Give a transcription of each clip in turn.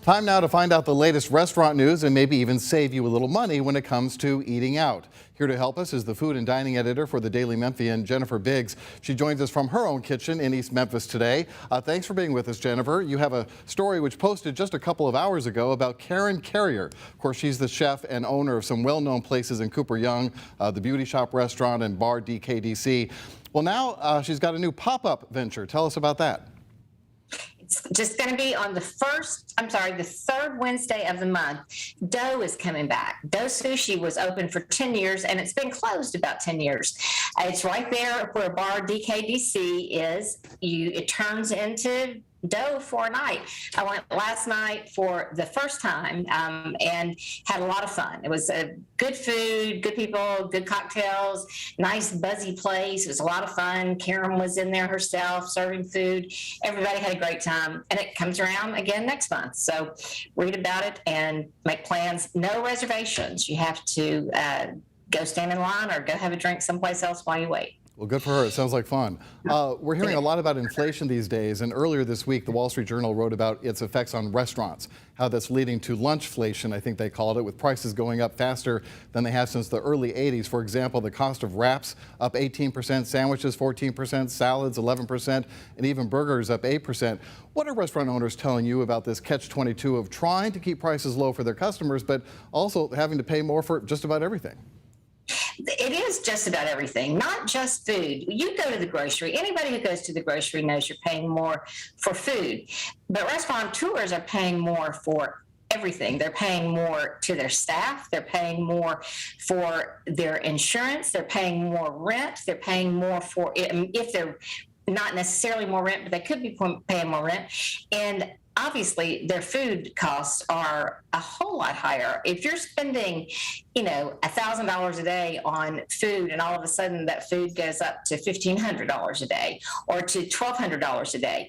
Time now to find out the latest restaurant news and maybe even save you a little money when it comes to eating out. Here to help us is the food and dining editor for the Daily Memphian, Jennifer Biggs. She joins us from her own kitchen in East Memphis today. Thanks for being with us, Jennifer. You have a story which posted just a couple of hours ago about Karen Carrier. Of course, she's the chef and owner of some well-known places in Cooper Young, the Beauty Shop restaurant and bar DKDC. Well, now she's got a new pop-up venture. Tell us about that. It's just going to be on the third Wednesday of the month. Dough is coming back. Dough Sushi was open for 10 years, and it's been closed about 10 years. It's right there where bar DKDC is. It turns into dough for a night. I went last night for the first time and had a lot of fun. It was good food, good people, good cocktails, nice buzzy place. It was a lot of fun. Karen was in there herself serving food. Everybody had a great time, and it comes around again next month. So read about it and make plans. No reservations. You have to go stand in line or go have a drink someplace else while you wait. Well, good for her. It sounds like fun. We're hearing a lot about inflation these days, and earlier this week, the Wall Street Journal wrote about its effects on restaurants, how that's leading to lunchflation, I think they called it, with prices going up faster than they have since the early 80s. For example, the cost of wraps up 18%, sandwiches 14%, salads 11%, and even burgers up 8%. What are restaurant owners telling you about this catch-22 of trying to keep prices low for their customers, but also having to pay more for just about everything? It is just about everything, not just food. You go to the grocery. Anybody who goes to the grocery knows you're paying more for food. But restaurateurs are paying more for everything. They're paying more to their staff. They're paying more for their insurance. They're paying more rent. They're paying more for, if they're not necessarily more rent, but they could be paying more rent. And obviously, their food costs are a whole lot higher. If you're spending, $1,000 a day on food, and all of a sudden that food goes up to $1,500 a day or to $1,200 a day,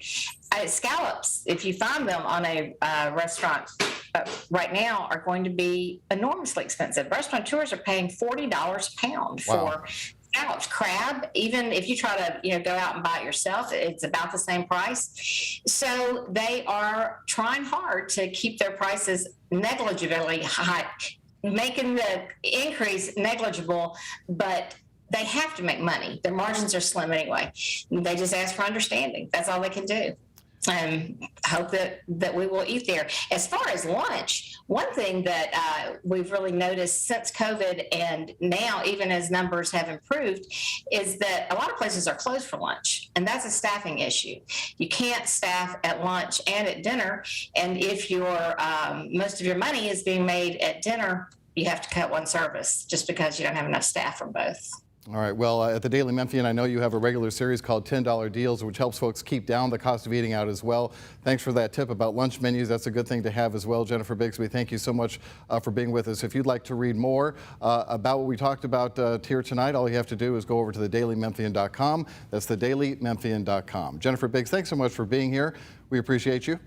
scallops, if you find them on a restaurant right now, are going to be enormously expensive. Restaurateurs are paying $40 a pound for scallops. Crab, even if you try to go out and buy it yourself, it's about the same price. So they are trying hard to keep their prices negligibly high, making the increase negligible, but they have to make money. Their margins are slim anyway. They just ask for understanding. That's all they can do. Hope that we will eat there. As far as lunch, one thing that we've really noticed since COVID, and now even as numbers have improved, is that a lot of places are closed for lunch, and that's a staffing issue. You can't staff at lunch and at dinner, and if your most of your money is being made at dinner, you have to cut one service just because you don't have enough staff for both. All right, well, at the Daily Memphian, I know you have a regular series called $10 Deals, which helps folks keep down the cost of eating out as well. Thanks for that tip about lunch menus. That's a good thing to have as well. Jennifer Biggs, thank you so much for being with us. If you'd like to read more about what we talked about here tonight, all you have to do is go over to thedailymemphian.com. That's thedailymemphian.com. Jennifer Biggs, thanks so much for being here. We appreciate you.